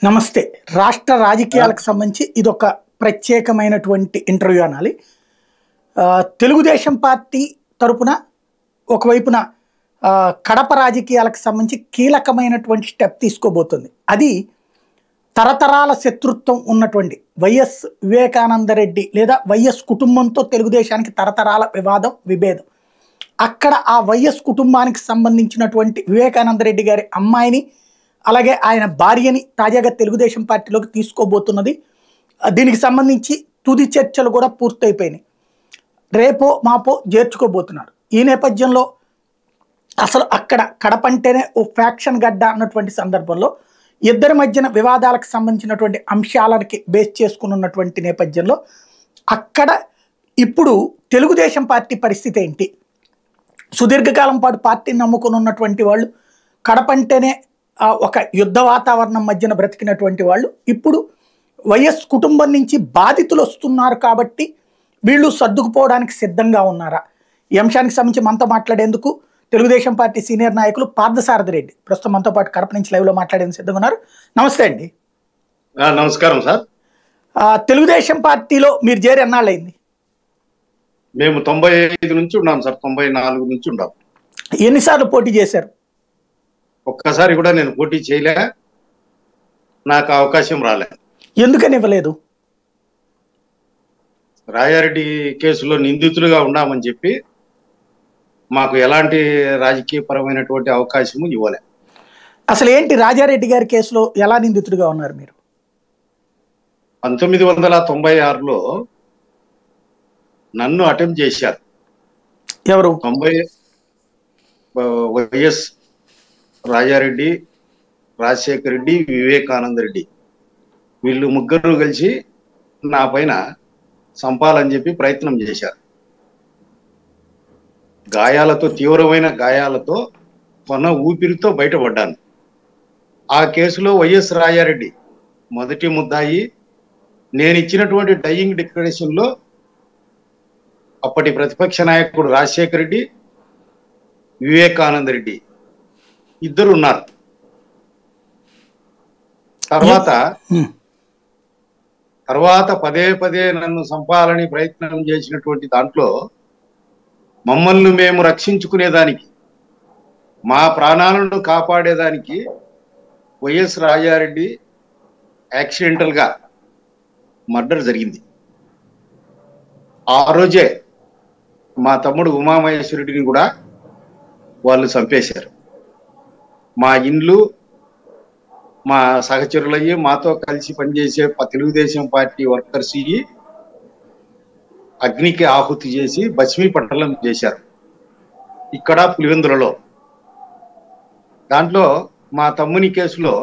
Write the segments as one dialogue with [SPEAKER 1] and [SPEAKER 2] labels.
[SPEAKER 1] నమస్తే. రాష్ట్ర రాజకీయాలకు సంబంధించి ఇదొక ప్రత్యేకమైనటువంటి ఇంటర్వ్యూ అనాలి. తెలుగుదేశం పార్టీ తరపున ఒకవైపున కడప రాజకీయాలకు సంబంధించి కీలకమైనటువంటి స్టెప్ తీసుకోబోతుంది. అది తరతరాల శత్రుత్వం ఉన్నటువంటి వైఎస్ వివేకానందరెడ్డి లేదా వైఎస్ కుటుంబంతో తెలుగుదేశానికి తరతరాల విభేదం. అక్కడ ఆ వైఎస్ కుటుంబానికి సంబంధించినటువంటి వివేకానందరెడ్డి గారి అమ్మాయిని అలాగే ఆయన భార్యని తాజాగా తెలుగుదేశం పార్టీలోకి తీసుకోబోతున్నది. దీనికి సంబంధించి తుది చర్చలు కూడా పూర్తయిపోయినాయి. రేపో మాపో చేర్చుకోబోతున్నారు. ఈ నేపథ్యంలో అసలు అక్కడ కడపంటేనే ఓ ఫ్యాక్షన్ గడ్డ అన్నటువంటి సందర్భంలో ఇద్దరి మధ్యన వివాదాలకు సంబంధించినటువంటి అంశాలకి బేస్ చేసుకున్నటువంటి నేపథ్యంలో అక్కడ ఇప్పుడు తెలుగుదేశం పార్టీ పరిస్థితి ఏంటి? సుదీర్ఘకాలం పాటు పార్టీని నమ్ముకుని ఉన్నటువంటి వాళ్ళు, కడపంటేనే ఒక యుద్ధ వాతావరణం మధ్యన బ్రతికినటువంటి వాళ్ళు ఇప్పుడు వైఎస్ కుటుంబం నుంచి బాధితులు వస్తున్నారు కాబట్టి వీళ్ళు సర్దుకుపోవడానికి సిద్ధంగా ఉన్నారా? ఈ అంశానికి సంబంధించి మనతో మాట్లాడేందుకు తెలుగుదేశం పార్టీ సీనియర్ నాయకులు పార్థసారథి రెడ్డి ప్రస్తుతం మనతో పాటు కడప నుంచి లైవ్లో మాట్లాడేందుకు సిద్ధంగా ఉన్నారు. నమస్తే అండి.
[SPEAKER 2] నమస్కారం సార్.
[SPEAKER 1] తెలుగుదేశం పార్టీలో మీరు చేరి ఎన్నాళ్ళైంది?
[SPEAKER 2] మేము 95 నుంచి ఉన్నాం సార్. 94 నుంచి ఉన్నాం.
[SPEAKER 1] ఎన్నిసార్లు పోటీ చేశారు?
[SPEAKER 2] ఒక్కసారి కూడా నేను పోటీ చేయలే. నాకు అవకాశం రాలే.
[SPEAKER 1] ఎందుకని ఇవ్వలేదు?
[SPEAKER 2] రాజారెడ్డి కేసులో నిందితులుగా ఉన్నామని చెప్పి మాకు ఎలాంటి రాజకీయ పరమైనటువంటి అవకాశము ఇవ్వలే.
[SPEAKER 1] అసలు ఏంటి రాజారెడ్డి గారి కేసులో ఎలా నిందితుడిగా ఉన్నారు మీరు?
[SPEAKER 2] 1996లో నన్ను అటెంప్ట్ చేశారు.
[SPEAKER 1] ఎవరు?
[SPEAKER 2] వైఎస్ రాజారెడ్డి, రాజశేఖర రెడ్డి, వివేకానంద రెడ్డి వీళ్ళు ముగ్గురు కలిసి నా పైన చంపాలని చెప్పి ప్రయత్నం చేశారు. గాయాలతో, తీవ్రమైన గాయాలతో, కొన ఊపిరితో బయటపడ్డాను. ఆ కేసులో వైఎస్ రాజారెడ్డి మొదటి ముద్దాయి. నేను ఇచ్చినటువంటి డయింగ్ డిక్లరేషన్లో అప్పటి ప్రతిపక్ష నాయకుడు రాజశేఖర రెడ్డి, వివేకానంద రెడ్డి ఇద్దరు ఉన్నారు. తర్వాత పదే పదే నన్ను చంపాలని ప్రయత్నం చేసినటువంటి దాంట్లో మమ్మల్ని మేము రక్షించుకునేదానికి, మా ప్రాణాలను కాపాడేదానికి వైఎస్ రాజారెడ్డి యాక్సిడెంటల్గా మర్డర్ జరిగింది. ఆ రోజే మా తమ్ముడు ఉమామహేశ్వరుడిని కూడా వాళ్ళు చంపేశారు. మా ఇండ్లు, మా సహచరులయ్యి మాతో కలిసి పనిచేసే తెలుగుదేశం పార్టీ వర్కర్స్ అగ్నికి ఆహుతి చేసి భస్మీపట్టణం చేశారు ఇక్కడ పులివెందులలో. దాంట్లో మా తమ్ముని కేసులో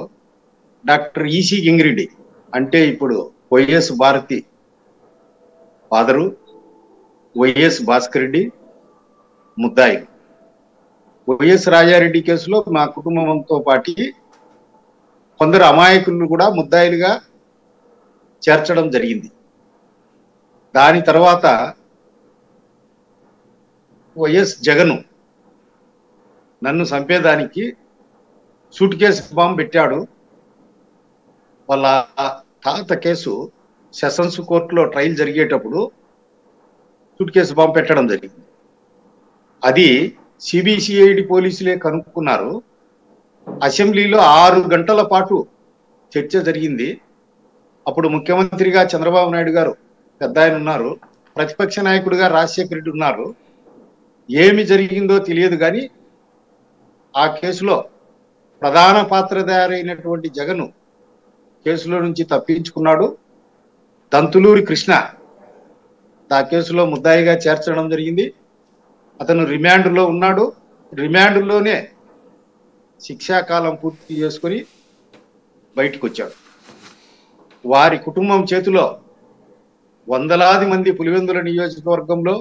[SPEAKER 2] డాక్టర్ ఈసీ గింగిరెడ్డి అంటే ఇప్పుడు YS Bharathi father, YS Bhaskar Reddy ముద్దాయి. వైఎస్ రాజారెడ్డి కేసులో మా కుటుంబంతో పాటు కొందరు అమాయకులను కూడా ముద్దాయిలుగా చేర్చడం జరిగింది. దాని తర్వాత వైఎస్ జగన్ నన్ను చంపేదానికి సూట్ కేసు బాంబు పెట్టాడు. వాళ్ళ తాత కేసు సెషన్స్ కోర్టులో ట్రయల్ జరిగేటప్పుడు సూట్ కేసు బాంబు పెట్టడం జరిగింది. అది సిబిసిఐడి పోలీసులే కనుక్కున్నారు. అసెంబ్లీలో 6 గంటల పాటు చర్చ జరిగింది. అప్పుడు ముఖ్యమంత్రిగా చంద్రబాబు నాయుడు గారు పెద్ద ఆయన ఉన్నారు, ప్రతిపక్ష నాయకుడిగా రాజశేఖర రెడ్డి ఉన్నారు. ఏమి జరిగిందో తెలియదు కానీ ఆ కేసులో ప్రధాన పాత్రధారైనటువంటి జగన్ కేసులో నుంచి తప్పించుకున్నాడు. దంతులూరి కృష్ణ ఆ కేసులో ముద్దాయిగా చేర్చడం జరిగింది. అతను రిమాండ్లో ఉన్నాడు. రిమాండ్లోనే శిక్షాకాలం పూర్తి చేసుకొని బయటకు వచ్చాడు. వారి కుటుంబం చేతిలో వందలాది మంది పులివెందుల నియోజకవర్గంలో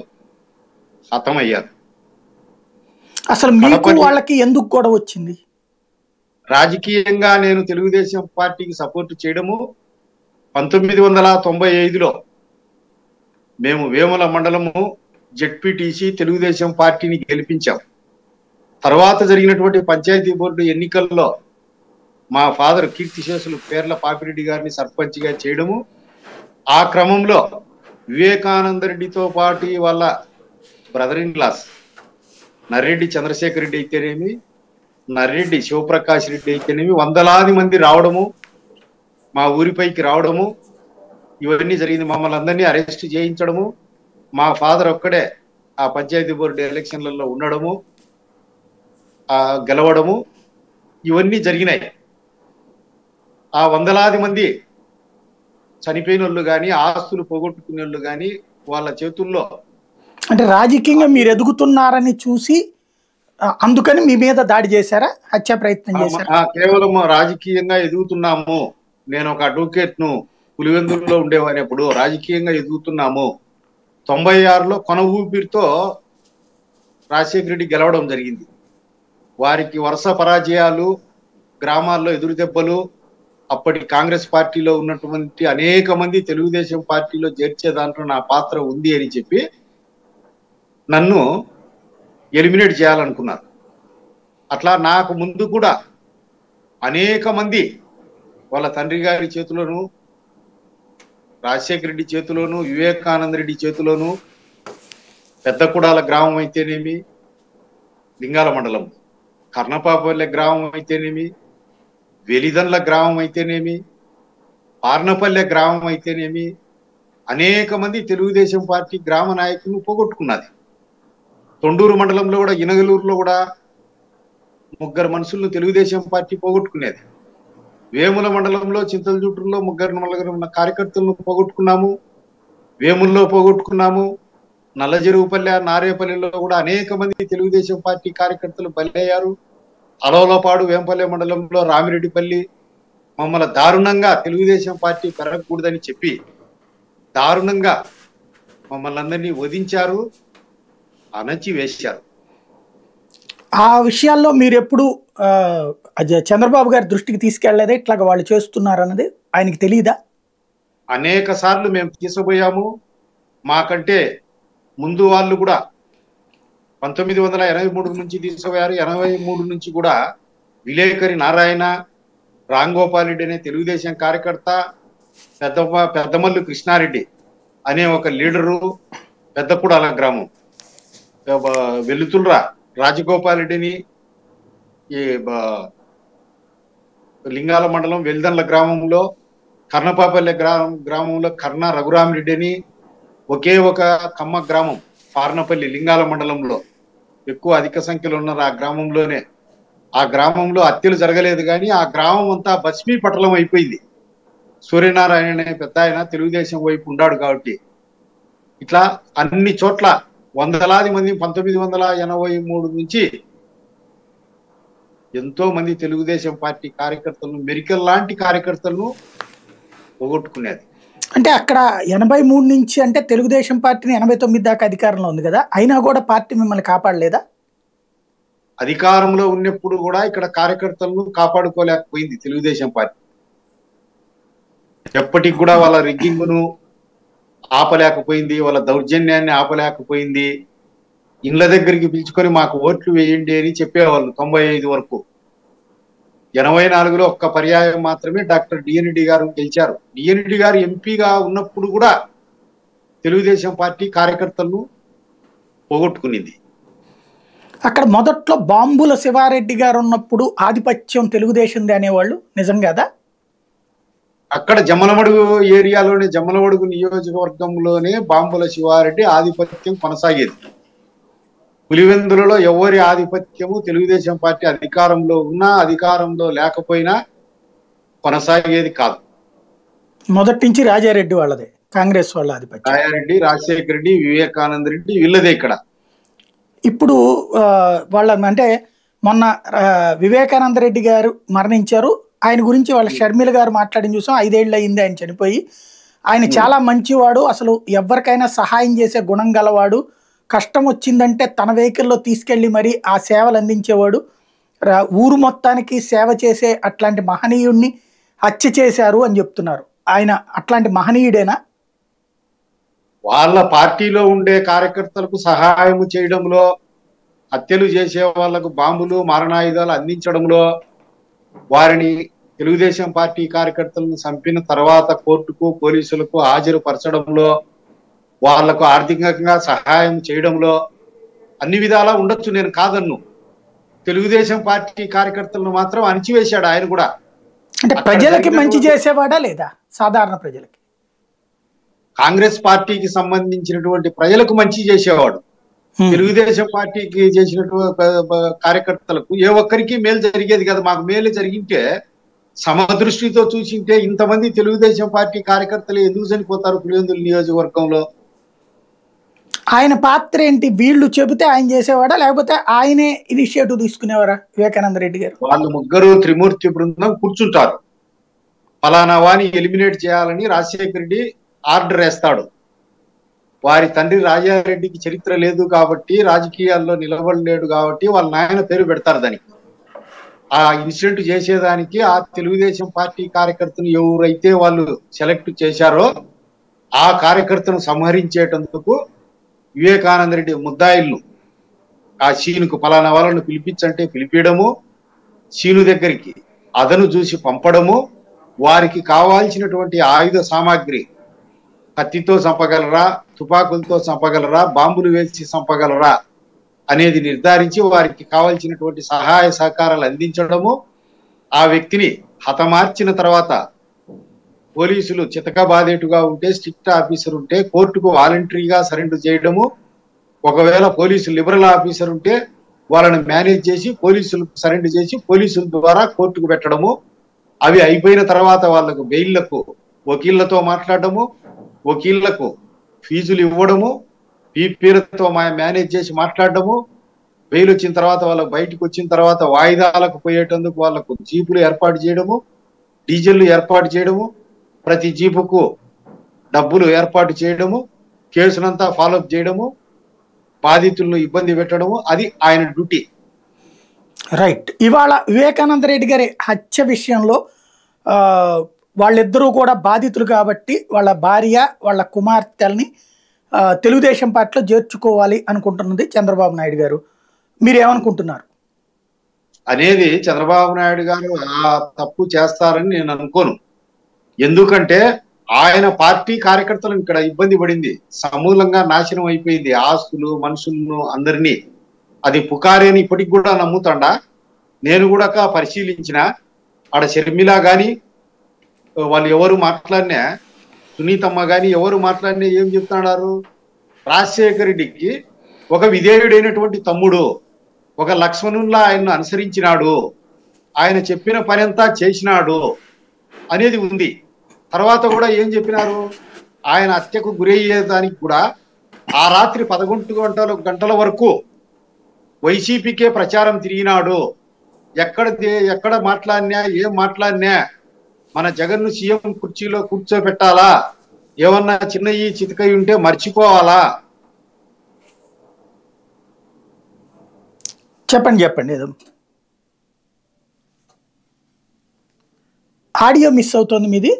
[SPEAKER 2] హతమయ్యారు.
[SPEAKER 1] అసలు మీకు వాళ్ళకి ఎందుకు గొడవ వచ్చింది?
[SPEAKER 2] రాజకీయంగా నేను తెలుగుదేశం పార్టీకి సపోర్ట్ చేయడము 1995లో మేము వేముల మండలము జెడ్పీటీసీ తెలుగుదేశం పార్టీని గెలిపించాం. తర్వాత జరిగినటువంటి పంచాయతీ బోర్డు ఎన్నికల్లో మా ఫాదర్ కీర్తిశేషులు పేర్ల పాపిరెడ్డి గారిని సర్పంచ్గా చేయడము, ఆ క్రమంలో వివేకానంద రెడ్డితో పాటు వాళ్ళ brother in law Narreddy Chandrasekhar Reddy అయితేనేమి, నర్రెడ్డి శివప్రకాష్ రెడ్డి అయితేనేమి వందలాది మంది రావడము, మా ఊరిపైకి రావడము, ఇవన్నీ జరిగింది. మమ్మల్ని అందరినీ అరెస్ట్ చేయించడము, మా ఫాదర్ ఒక్కడే ఆ పంచాయతీ బోర్డు ఎలక్షన్లలో ఉండడము, గెలవడము, ఇవన్నీ జరిగినాయి. ఆ వందలాది మంది చనిపోయిన వాళ్ళు కానీ, ఆస్తులు పోగొట్టుకునే వాళ్ళు కానీ వాళ్ళ చేతుల్లో,
[SPEAKER 1] అంటే రాజకీయంగా మీరు ఎదుగుతున్నారని చూసి అందుకని మీ మీద దాడి చేశారా, హత్యా ప్రయత్నం చేశారా?
[SPEAKER 2] కేవలం రాజకీయంగా ఎదుగుతున్నాము, నేను ఒక అడ్వకేట్ను, పులివెందుల్లో ఉండేవానప్పుడు రాజకీయంగా ఎదుగుతున్నాము. 96లో కొన ఊపిరితో రాజశేఖర రెడ్డి గెలవడం జరిగింది. వారికి వరుస పరాజయాలు, గ్రామాల్లో ఎదురు దెబ్బలు, అప్పటి కాంగ్రెస్ పార్టీలో ఉన్నటువంటి అనేక మంది తెలుగుదేశం పార్టీలో చేర్చే దాంట్లో నా పాత్ర ఉంది అని చెప్పి నన్ను ఎలిమినేట్ చేయాలనుకున్నారు. అట్లా నాకు ముందు కూడా అనేక మంది వాళ్ళ తండ్రి గారి చేతిలోను, రాజశేఖర రెడ్డి చేతిలోను, వివేకానంద రెడ్డి చేతిలోను, పెద్దకుడాల గ్రామం అయితేనేమి, లింగాల మండలం కర్ణపాపల్లె గ్రామం అయితేనేమి, వెలిదండ్ల గ్రామం అయితేనేమి, పార్నపల్లె గ్రామం అయితేనేమి, అనేక మంది తెలుగుదేశం పార్టీ గ్రామ నాయకులను పోగొట్టుకున్నది. తొండూరు మండలంలో కూడా, ఇనగలూరులో కూడా 3 మనుషులను తెలుగుదేశం పార్టీ పోగొట్టుకునేది. వేముల మండలంలో చింతలజుట్టులో 3 కార్యకర్తలను పోగొట్టుకున్నాము, వేముల్లో పోగొట్టుకున్నాము. నల్లజెరువుపల్లె, నారేపల్లిలో కూడా అనేక మంది తెలుగుదేశం పార్టీ కార్యకర్తలు బలయ్యారు. అలవలపాడు వేంపల్లె మండలంలో రామిరెడ్డిపల్లి, మమ్మల్ని దారుణంగా తెలుగుదేశం పార్టీ పెరగకూడదని చెప్పి దారుణంగా మమ్మల్ని అందరినీ వధించారు, అణచి వేశారు.
[SPEAKER 1] ఆ విషయాల్లో మీరు ఎప్పుడు చంద్రబాబు గారి దృష్టికి తీసుకెళ్లేదే ఇట్లాగ వాళ్ళు చేస్తున్నారు అన్నది ఆయనకి తెలియదా?
[SPEAKER 2] అనేక సార్లు మేము తీసుకుపోయాము. మాకంటే ముందు వాళ్ళు కూడా 1983 నుంచి తీసుకుపోయారు. 83 నుంచి కూడా విలేకరి నారాయణ, రాంగోపాల్ రెడ్డి అనే తెలుగుదేశం కార్యకర్త, పెద్దమల్లు కృష్ణారెడ్డి అనే ఒక లీడరు, పెద్దకుడాల గ్రామం వెల్లుతుల్రా రాజగోపాల్ రెడ్డిని, ఈ లింగాల మండలం వెల్దండ్ల గ్రామంలో కర్ణపాపల్లె గ్రామంలో కర్ణ రఘురామిరెడ్డిని, ఒకే ఒక కమ్మ గ్రామం పార్నపల్లి లింగాల మండలంలో ఎక్కువ అధిక సంఖ్యలో ఉన్నారు. ఆ గ్రామంలోనే, ఆ గ్రామంలో హత్యలు జరగలేదు కానీ ఆ గ్రామం అంతా భస్మీ పటలం అయిపోయింది. సూర్యనారాయణ అనే పెద్ద ఆయన తెలుగుదేశం వైపు ఉన్నాడు కాబట్టి. ఇట్లా అన్ని చోట్ల వందలాది మంది 1983 నుంచి ఎంతో మంది తెలుగుదేశం పార్టీ కార్యకర్తలను, మెరికల్ లాంటి కార్యకర్తలను పోగొట్టుకునేది.
[SPEAKER 1] అంటే అక్కడ 83 నుంచి అంటే తెలుగుదేశం పార్టీని 89 దాకా అధికారంలో ఉంది కదా, అయినా కూడా పార్టీ మిమ్మల్ని కాపాడలేదా?
[SPEAKER 2] అధికారంలో ఉన్నప్పుడు కూడా ఇక్కడ కార్యకర్తలను కాపాడుకోలేకపోయింది తెలుగుదేశం పార్టీ. ఎప్పటికి కూడా వాళ్ళ రిగ్గింగ్ను ఆపలేకపోయింది, వాళ్ళ దౌర్జన్యాన్ని ఆపలేకపోయింది. ఇండ్ల దగ్గరికి పిలుచుకొని మాకు ఓట్లు వేయండి అని చెప్పేవాళ్ళు 95 వరకు. 84లో ఒక్క పర్యాయం మాత్రమే డాక్టర్ డిఎన్రెడ్డి గారు గెలిచారు. డిఎన్రెడ్డి గారు ఎంపీగా ఉన్నప్పుడు కూడా తెలుగుదేశం పార్టీ కార్యకర్తలను పోగొట్టుకునింది.
[SPEAKER 1] అక్కడ మొదట్లో బాంబుల శివారెడ్డి గారు ఉన్నప్పుడు ఆధిపత్యం తెలుగుదేశంది అనేవాళ్ళు, నిజం కదా?
[SPEAKER 2] అక్కడ జమ్మలమడుగు ఏరియాలోనే, జమ్మలమడుగు నియోజకవర్గంలోనే బాంబుల శివారెడ్డి ఆధిపత్యం కొనసాగేది. పులివెందులలో ఎవరి ఆధిపత్యము తెలుగుదేశం పార్టీ అధికారంలో ఉన్నా అధికారంలో లేకపోయినా కొనసాగేది కాదు.
[SPEAKER 1] మొదటి నుంచి రాజారెడ్డి వాళ్ళదే, కాంగ్రెస్ వాళ్ళ ఆధిపత్యం.
[SPEAKER 2] రాజారెడ్డి, రాజశేఖర రెడ్డి, వివేకానంద రెడ్డి వీళ్ళదే ఇక్కడ.
[SPEAKER 1] ఇప్పుడు వాళ్ళ అంటే మొన్న వివేకానంద రెడ్డి గారు మరణించారు. ఆయన గురించి వాళ్ళ షర్మిల గారు మాట్లాడిన చూసాం. 5 ఏళ్ళు అయింది ఆయన చనిపోయి. ఆయన చాలా మంచివాడు, అసలు ఎవరికైనా సహాయం చేసే గుణం గలవాడు, కష్టం వచ్చిందంటే తన వెహికల్లో తీసుకెళ్ళి మరి ఆ సేవలు అందించేవాడు, ఊరు మొత్తానికి సేవ చేసే అట్లాంటి మహనీయుడిని హత్య చేశారు అని చెప్తున్నారు. ఆయన అట్లాంటి మహనీయుడేనా?
[SPEAKER 2] వాళ్ళ పార్టీలో ఉండే కార్యకర్తలకు సహాయం చేయడంలో, హత్యలు చేసే వాళ్లకు బాంబులు, మారణాయుధాలు అందించడంలో, వారిని తెలుగుదేశం పార్టీ కార్యకర్తలను చంపిన తర్వాత కోర్టుకు పోలీసులకు హాజరుపరచడంలో, వాళ్లకు ఆర్థికంగా సహాయం చేయడంలో అన్ని విధాలా ఉండొచ్చు, నేను కాదన్ను. తెలుగుదేశం పార్టీ కార్యకర్తలను మాత్రం అణిచివేశాడు ఆయన కూడా.
[SPEAKER 1] అంటే ప్రజలకి మంచి చేసేవాడా లేదా? సాధారణ ప్రజలకి,
[SPEAKER 2] కాంగ్రెస్ పార్టీకి సంబంధించినటువంటి ప్రజలకు మంచి చేసేవాడు. తెలుగుదేశం పార్టీకి చేసినటువంటి కార్యకర్తలకు ఏ ఒక్కరికి మేలు జరిగేది కదా. మాకు మేలు జరిగింటే, సమదృష్టితో చూసింటే ఇంతమంది తెలుగుదేశం పార్టీ కార్యకర్తలు ఎందుకు చనిపోతారు పులివెందుల నియోజకవర్గంలో?
[SPEAKER 1] ఆయన పాత్ర ఏంటి? వీళ్ళు చెబితే ఆయన చేసేవాడా, లేకపోతే ఆయనే ఇనిషియేటివ్ తీసుకునేవారా వివేకానంద రెడ్డి గారు?
[SPEAKER 2] వాళ్ళు ముగ్గురు త్రిమూర్తి బృందం కూర్చుంటారు. ఫలానా వాని ఎలిమినేట్ చేయాలని రాజశేఖర రెడ్డి ఆర్డర్ వేస్తాడు. వారి తండ్రి రాజారెడ్డికి చరిత్ర లేదు కాబట్టి, రాజకీయాల్లో నిలబడలేడు కాబట్టి వాళ్ళ నాయన పేరు పెడతారు దానికి. ఆ ఇన్సిడెంట్ చేసేదానికి ఆ తెలుగుదేశం పార్టీ కార్యకర్తను ఎవరైతే వాళ్ళు సెలెక్ట్ చేశారో ఆ కార్యకర్తను సంహరించేటందుకు వివేకానంద రెడ్డి ముద్దాయిల్ను ఆ సీనుకు ఫలానా వాళ్ళను పిలిపించంటే పిలిపించడము, సీను దగ్గరికి అదను చూసి పంపడము, వారికి కావాల్సినటువంటి ఆయుధ సామాగ్రి, కత్తితో చంపగలరా, తుపాకులతో చంపగలరా, బాంబులు వేసి చంపగలరా అనేది నిర్ధారించి వారికి కావాల్సినటువంటి సహాయ సహకారాలు అందించడము, ఆ వ్యక్తిని హతమార్చిన తర్వాత పోలీసులు చితకబాదేటుగా ఉంటే, స్ట్రిక్ట్ ఆఫీసర్ ఉంటే కోర్టుకు వాలంటరీగా సరెండర్ చేయడము, ఒకవేళ పోలీసు లిబరల్ ఆఫీసర్ ఉంటే వాళ్ళని మేనేజ్ చేసి పోలీసులకు సరెండర్ చేసి పోలీసుల ద్వారా కోర్టుకు పెట్టడము, అవి అయిపోయిన తర్వాత వాళ్ళకు బెయిళ్లకు వకీళ్లతో మాట్లాడడము, వకీళ్లకు ఫీజులు ఇవ్వడము, పీపీలతో మేనేజ్ చేసి మాట్లాడడము, బెయిల్ వచ్చిన తర్వాత వాళ్ళకు బయటకు వచ్చిన తర్వాత వాయిదాలకు పోయేటందుకు వాళ్ళకు జీపులు ఏర్పాటు చేయడము, డీజిల్ ఏర్పాటు చేయడము, ప్రతి జీపుకు డబ్బులు ఏర్పాటు చేయడము, కేసునంతా ఫాలోఅప్ చేయడము, బాధితులను ఇబ్బంది పెట్టడము, అది ఆయన డ్యూటీ.
[SPEAKER 1] రైట్. ఇవాళ వివేకానంద రెడ్డి గారి హత్య విషయంలో వాళ్ళిద్దరూ కూడా బాధితులు కాబట్టి వాళ్ళ భార్య వాళ్ళ కుమార్తెల్ని తెలుగుదేశం పార్టీలో చేర్చుకోవాలి అనుకుంటున్నది చంద్రబాబు నాయుడు గారు. మీరేమనుకుంటున్నారు
[SPEAKER 2] అనేది? చంద్రబాబు నాయుడు గారు ఆ తప్పు చేస్తారని నేను అనుకోను. ఎందుకంటే ఆయన పార్టీ కార్యకర్తలను ఇక్కడ ఇబ్బంది పడింది, సమూలంగా నాశనం అయిపోయింది, ఆస్తులు మనుషులను అందరినీ. అది పుకారే అని ఇప్పటికి కూడా నమ్ముతాడా? నేను కూడా పరిశీలించిన ఆడ షర్మిల గాని వాళ్ళు ఎవరు మాట్లాడినా, సునీతమ్మ గాని ఎవరు మాట్లాడినా ఏం చెప్తున్నారు? రాజశేఖర రెడ్డికి ఒక విధేయుడైనటువంటి తమ్ముడు, ఒక లక్ష్మణుల్లా ఆయన్ను అనుసరించినాడు, ఆయన చెప్పిన పని అంతా చేసినాడు అనేది ఉంది. తర్వాత కూడా ఏం చెప్పినారు? ఆయన హత్యకు గురయ్యేదానికి కూడా ఆ రాత్రి 11 గంటల వరకు వైసీపీకే ప్రచారం తిరిగినాడు. ఎక్కడ మాట్లాడినా ఏం మాట్లాడినా మన జగన్ను సీఎం కుర్చీలో కూర్చోబెట్టాలా, ఏమన్నా చిన్నయ్యి చితకయి ఉంటే మర్చిపోవాలా.
[SPEAKER 1] చెప్పండి. ఏదో ఆడియో మిస్ అవుతుంది మీది,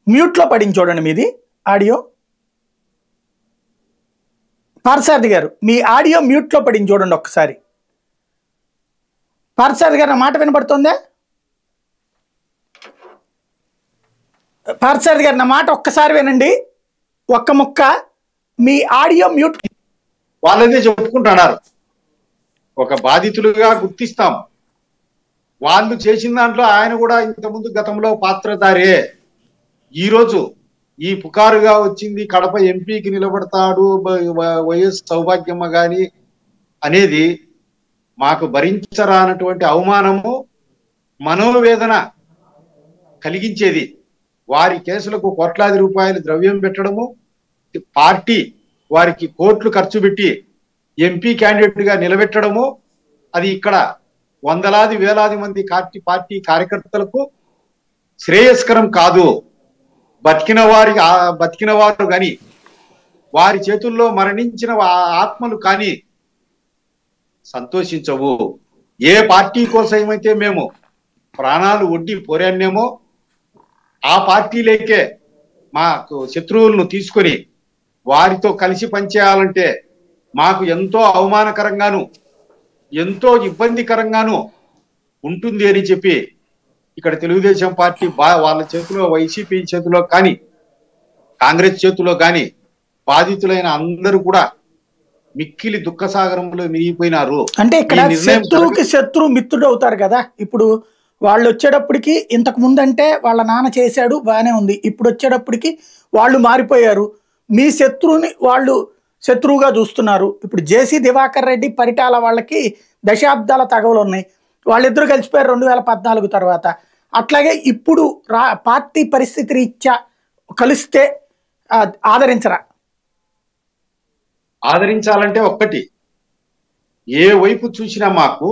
[SPEAKER 1] మ్యూట్లో పడింది చూడండి మీది ఆడియో. పార్థసారథి గారు మీ ఆడియో మ్యూట్లో పడింది చూడండి ఒక్కసారి. పార్థసారథి గారు నా మాట వినపడుతుందా? పార్థసారథి గారు నా మాట ఒక్కసారి వినండి, ఒక్క ముక్క. మీ ఆడియో మ్యూట్.
[SPEAKER 2] వాళ్ళదే చెప్పుకుంటున్నారు, ఒక బాధితులుగా గుర్తిస్తాం. వాళ్ళు చేసిన దాంట్లో ఆయన కూడా ఇంతకుముందు గతంలో పాత్రధారే. ఈరోజు ఈ పుకారుగా వచ్చింది కడప ఎంపీకి నిలబడతాడు వైఎస్ సౌభాగ్యమ్మ గాని అనేది మాకు భరించరానటువంటి అవమానము, మనోవేదన కలిగించేది. వారి కేసులకు కోట్లాది రూపాయలు ద్రవ్యం పెట్టడము, పార్టీ వారికి కోట్లు ఖర్చు పెట్టి ఎంపీ క్యాండిడేట్ గా నిలబెట్టడము, అది ఇక్కడ వందలాది వేలాది మంది పార్టీ కార్యకర్తలకు శ్రేయస్కరం కాదు. బతికిన వారు కానీ వారి చేతుల్లో మరణించిన ఆత్మలు కానీ సంతోషించవు. ఏ పార్టీ కోసమైతే మేము ప్రాణాలు ఒడ్డి పోరాడినామో ఆ పార్టీలేకే మాకు శత్రువులను తీసుకొని వారితో కలిసి పనిచేయాలంటే మాకు ఎంతో అవమానకరంగాను ఎంతో ఇబ్బందికరంగాను ఉంటుంది అని చెప్పి ఇక్కడ తెలుగుదేశం పార్టీ వాళ్ళ చేతిలో, వైసీపీ చేతిలో కానీ కాంగ్రెస్ చేతిలో కానీ బాధితులైన అందరూ కూడా మిక్కిలి దుఃఖసాగరంలో మిగిలిపోయినారు.
[SPEAKER 1] అంటే ఇక్కడ శత్రువుకి శత్రువు మిత్రుడు అవుతారు కదా. ఇప్పుడు వాళ్ళు వచ్చేటప్పటికి ఇంతకు ముందంటే వాళ్ళ నాన్న చేశాడు బాగానే ఉంది, ఇప్పుడు వచ్చేటప్పటికి వాళ్ళు మారిపోయారు, మీ శత్రువుని వాళ్ళు శత్రువుగా చూస్తున్నారు. ఇప్పుడు జేసీ దివాకర్ రెడ్డి పరిటాల వాళ్ళకి దశాబ్దాల తగవలు ఉన్నాయి, వాళ్ళిద్దరూ కలిసిపోయారు 2014 తర్వాత. అట్లాగే ఇప్పుడు పార్టీ పరిస్థితి రీత్యా కలిస్తే ఆదరించరా?
[SPEAKER 2] ఆదరించాలంటే ఒక్కటి, ఏ వైపు చూసినా మాకు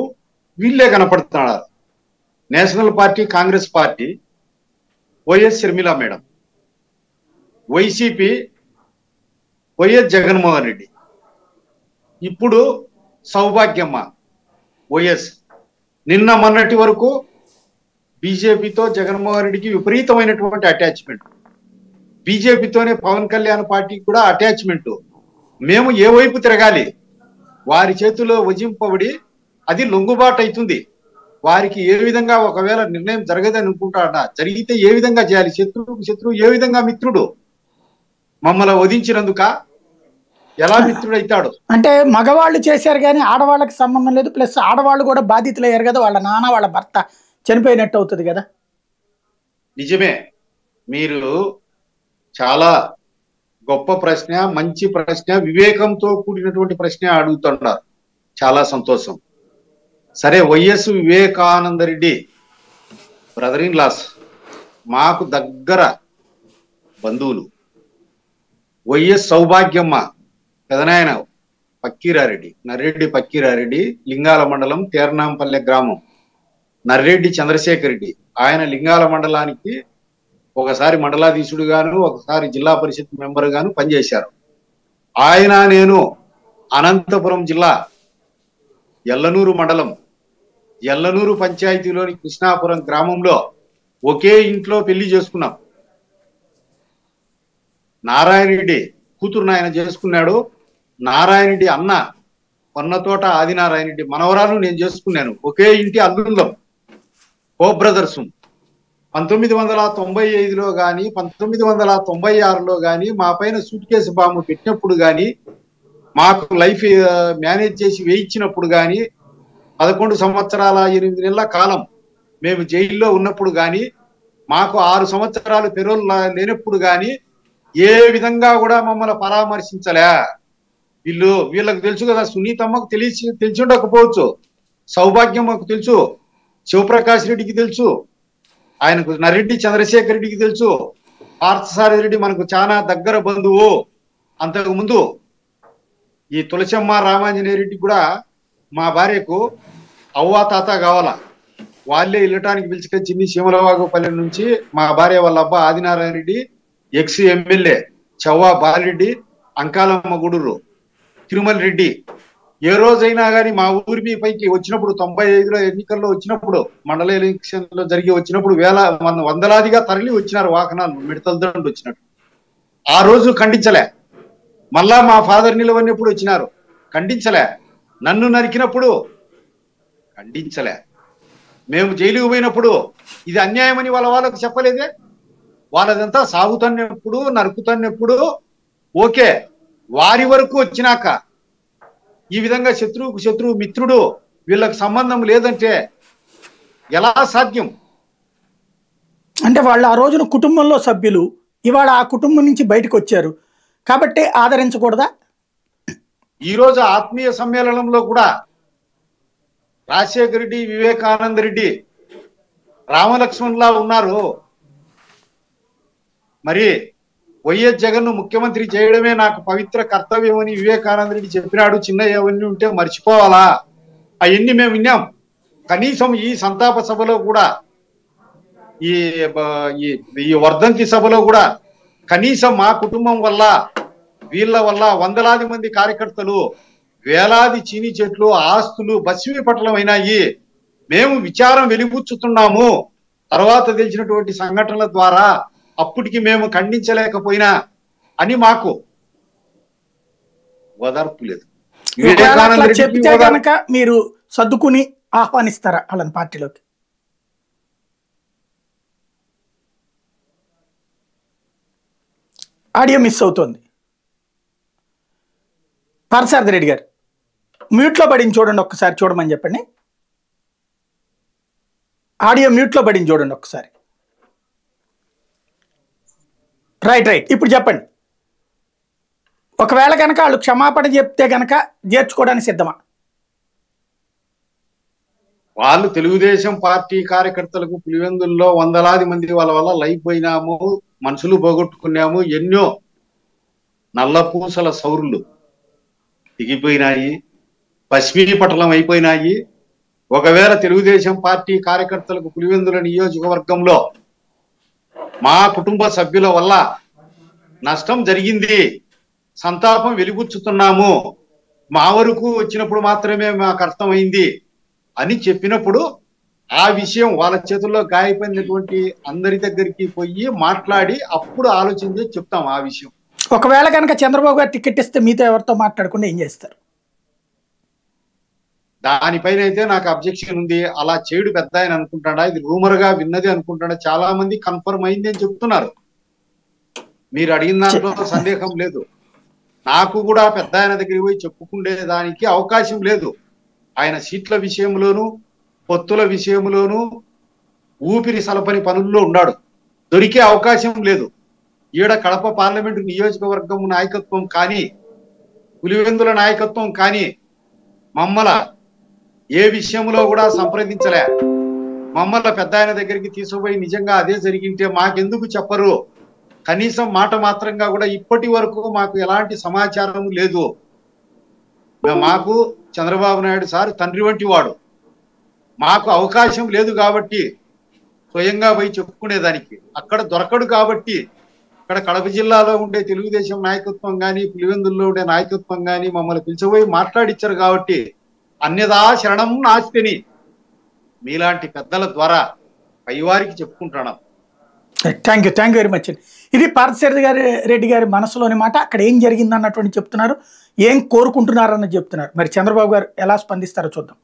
[SPEAKER 2] వీళ్ళే కనపడుతున్నారు. National party Congress party, YS Sharmila madam, YCP YS Jaganmohan Reddy, ఇప్పుడు సౌభాగ్యమ్మ వైఎస్. నిన్న మొన్నటి వరకు బీజేపీతో జగన్మోహన్ రెడ్డికి విపరీతమైనటువంటి అటాచ్మెంట్, బీజేపీతోనే పవన్ కళ్యాణ్ పార్టీకి కూడా అటాచ్మెంట్. మేము ఏ వైపు తిరగాలి? వారి చేతిలో వజింపబడి అది లొంగుబాటు అవుతుంది. వారికి ఏ విధంగా ఒకవేళ నిర్ణయం జరగదని అనుకుంటాడా, జరిగితే ఏ విధంగా చేయాలి? శత్రువు ఏ విధంగా మిత్రుడు? మమ్మల్ని వధించినందుక ఎలా మిత్రుడు అవుతాడు?
[SPEAKER 1] అంటే మగవాళ్ళు చేశారు కానీ ఆడవాళ్ళకి సంబంధం లేదు, ప్లస్ ఆడవాళ్ళు కూడా బాధితులు అయ్యారు కదా, వాళ్ళ నాన్న వాళ్ళ భర్త చనిపోయినట్టు అవుతుంది కదా.
[SPEAKER 2] నిజమే, మీరు చాలా గొప్ప ప్రశ్న, మంచి ప్రశ్న, వివేకంతో కూడినటువంటి ప్రశ్న అడుగుతున్నారు. చాలా సంతోషం. సరే, YS Vivekananda Reddy brother in law, మాకు దగ్గర బంధువులు. వైఎస్ సౌభాగ్యమ్మ పెదనాయన పక్కీరారెడ్డి, నర్రెడ్డి పక్కీరారెడ్డి, లింగాల మండలం తేర్నాంపల్లె గ్రామం. నర్రెడ్డి చంద్రశేఖర్ రెడ్డి, ఆయన లింగాల మండలానికి ఒకసారి మండలాధీశుడు గాను, ఒకసారి జిల్లా పరిషత్ మెంబర్ గాను పనిచేశారు. ఆయన నేను అనంతపురం జిల్లా ఎల్లనూరు మండలం ఎల్లనూరు పంచాయతీలోని కృష్ణాపురం గ్రామంలో ఒకే ఇంట్లో పెళ్లి చేసుకున్నాం. నారాయణ రెడ్డి కూతురుని ఆయన చేసుకున్నాడు. నారాయణ రెడ్డి అన్న కొన్నతోట ఆదినారాయణ రెడ్డి మనవరాలు నేను చేసుకున్నాను. ఒకే ఇంటి అల్లుళ్ళం, కో బ్రదర్స్. 1995లో కానీ 1996లో కానీ మా పైన సూట్ కేసు బాంబు పెట్టినప్పుడు కానీ, మాకు లైఫ్ మేనేజ్ చేసి వేయించినప్పుడు కానీ, 11 సంవత్సరాల 8 నెలల కాలం మేము జైల్లో ఉన్నప్పుడు కానీ, మాకు 6 సంవత్సరాలు పెరోల్ లేనప్పుడు కానీ ఏ విధంగా కూడా మమ్మల్ని పరామర్శించలే. వీళ్ళకి తెలుసు కదా, సునీతమ్మకు తెలిసి ఉండకపోవచ్చు, సౌభాగ్యమ్మకు తెలుసు, శివప్రకాష్ రెడ్డికి తెలుసు, ఆయనకు నర్రెడ్డి చంద్రశేఖర్ రెడ్డికి తెలుసు, పార్థసారథి రెడ్డి మనకు చాలా దగ్గర బంధువు. అంతకు ముందు ఈ తులసమ్మ రామాంజనేయ రెడ్డి కూడా మా భార్యకు అవ్వా తాత కావాలా, వాళ్ళే వెళ్ళటానికి పిలుచుకొచ్చింది సీమలవాగుపల్లి నుంచి. మా భార్య వాళ్ళ అబ్బా ఆదినారాయణ రెడ్డి, ఎక్స్ ఎమ్మెల్యే చవ్వా బాలరెడ్డి, అంకాలమ్మ గుడూరు, తిరుమల రెడ్డి. ఏ రోజైనా కానీ మా ఊరి పైకి వచ్చినప్పుడు 95లో ఎన్నికల్లో వచ్చినప్పుడు, మండల ఎలక్షన్ లో జరిగి వచ్చినప్పుడు వందలాదిగా తరలి వచ్చినారు వాహనాలు, మిడతల దండు వచ్చినట్టు. ఆ రోజు ఖండించలే. మళ్ళా మా ఫాదర్ నిలవన్నప్పుడు వచ్చినారు, ఖండించలే. నన్ను నరికినప్పుడు ఖండించలే. మేము జైలుకు పోయినప్పుడు ఇది అన్యాయమని వాళ్ళకు చెప్పలేదే. వాళ్ళదంతా సాగుతున్నప్పుడు నరుకుతున్నప్పుడు ఓకే, వారి వరకు వచ్చినాక ఈ విధంగా శత్రువు మిత్రుడు వీళ్ళకి సంబంధం లేదంటే ఎలా సాధ్యం?
[SPEAKER 1] అంటే వాళ్ళు ఆ రోజున కుటుంబంలో సభ్యులు, ఇవాళ ఆ కుటుంబం నుంచి బయటకు వచ్చారు కాబట్టి ఆదరించకూడదా?
[SPEAKER 2] ఈ రోజు ఆత్మీయ సమ్మేళనంలో కూడా రాజశేఖర రెడ్డి, వివేకానంద రెడ్డి రామలక్ష్మణ్లా ఉన్నారు. మరి వైఎస్ జగన్ ను ముఖ్యమంత్రి చేయడమే నాకు పవిత్ర కర్తవ్యం అని వివేకానంద రెడ్డి చెప్పినాడు. చిన్న ఏవన్నీ ఉంటే మర్చిపోవాలా? అవన్నీ మేము విన్నాం. కనీసం ఈ సంతాప సభలో కూడా, ఈ వర్ధంతి సభలో కూడా కనీసం మా కుటుంబం వల్ల, వీళ్ళ వల్ల వందలాది మంది కార్యకర్తలు, వేలాది చీనీ చెట్లు, ఆస్తులు భస్మీపటలమైనాయి, మేము విచారం వెలిబుచ్చుతున్నాము తర్వాత తెలిసినటువంటి సంఘటనల ద్వారా, అప్పటికి మేము ఖండించలేకపోయినా అని మాకు ఓదార్పు లేదు.
[SPEAKER 1] చెప్తే కనుక మీరు సర్దుకుని ఆహ్వానిస్తారా వాళ్ళని పార్టీలోకి? ఆడియో మిస్ అవుతుంది. పార్థసారథి రెడ్డి గారు మ్యూట్లో పడింది చూడండి, ఒక్కసారి చూడమని చెప్పండి. ఆడియో మ్యూట్లో పడింది చూడండి ఒక్కసారి. రైట్ ఇప్పుడు చెప్పండి. ఒకవేళ కనుక వాళ్ళు క్షమాపణ చెప్తే కనుక చేర్చుకోవడానికి సిద్ధమా?
[SPEAKER 2] వాళ్ళు తెలుగుదేశం పార్టీ కార్యకర్తలకు పులివెందుల్లో వందలాది మంది వాళ్ళ వల్ల లైఫ్ పోయినాము, మనుషులు పోగొట్టుకున్నాము, ఎన్నో నల్లపూసల సౌరులు దిగిపోయినాయి, పశ్చిమీపటలం అయిపోయినాయి. ఒకవేళ తెలుగుదేశం పార్టీ కార్యకర్తలకు పులివెందుల నియోజకవర్గంలో మా కుటుంబ సభ్యుల వల్ల నష్టం జరిగింది, సంతాపం వెలిబుచ్చుతున్నాము, మా వరకు వచ్చినప్పుడు మాత్రమే మాకు అర్థమైంది అని చెప్పినప్పుడు ఆ విషయం వాళ్ళ చేతుల్లో గాయపడినటువంటి అందరి దగ్గరికి పోయి మాట్లాడి అప్పుడు ఆలోచించి చెప్తాం ఆ విషయం.
[SPEAKER 1] ఒకవేళ కనుక చంద్రబాబు గారు టికెట్ ఇస్తే మీతో ఎవరితో మాట్లాడకుండా ఏం చేస్తారు?
[SPEAKER 2] దానిపైన అయితే నాకు అబ్జెక్షన్ ఉంది. అలా చేయడు పెద్ద ఆయన అనుకుంటాడా, ఇది రూమర్ గా విన్నది అనుకుంటాడా? చాలా మంది కన్ఫర్మ్ అయింది అని చెప్తున్నారు. మీరు అడిగిన దాంట్లో సందేహం లేదు. నాకు కూడా పెద్ద ఆయన దగ్గరికి పోయి చెప్పుకునే దానికి అవకాశం లేదు. ఆయన సీట్ల విషయంలోనూ పొత్తుల విషయంలోనూ ఊపిరి సలపని పనుల్లో ఉన్నాడు, దొరికే అవకాశం లేదు. ఈడ కడప పార్లమెంటు నియోజకవర్గం నాయకత్వం కానీ పులివెందుల నాయకత్వం కానీ మమ్మల ఏ విషయంలో కూడా సంప్రదించలే. మమ్మల్ని పెద్ద ఆయన దగ్గరికి తీసుకుపోయి నిజంగా అదే జరిగింటే మాకెందుకు చెప్పరు? కనీసం మాట మాత్రంగా కూడా ఇప్పటి వరకు మాకు ఎలాంటి సమాచారం లేదు. మాకు చంద్రబాబు నాయుడు సార్ తండ్రి వంటి వాడు, మాకు అవకాశం లేదు కాబట్టి స్వయంగా పోయి చెప్పుకునేదానికి అక్కడ దొరకడు. కాబట్టి ఇక్కడ కడప జిల్లాలో ఉండే తెలుగుదేశం నాయకత్వం కానీ పులివెందుల్లో ఉండే నాయకత్వం కానీ మమ్మల్ని పిలిచిపోయి మాట్లాడిచ్చారు. కాబట్టి అన్యదా శరణం నాస్తిని మీలాంటి పెద్దల ద్వారా పైవారికి చెప్పుకుంటున్నాం.
[SPEAKER 1] Thank you very much. ఇది పార్థసారథి రెడ్డి గారి మనసులోని మాట. అక్కడ ఏం జరిగింది అన్నటువంటి చెప్తున్నారు, ఏం కోరుకుంటున్నారు అన్నది చెప్తున్నారు. మరి చంద్రబాబు గారు ఎలా స్పందిస్తారో చూద్దాం.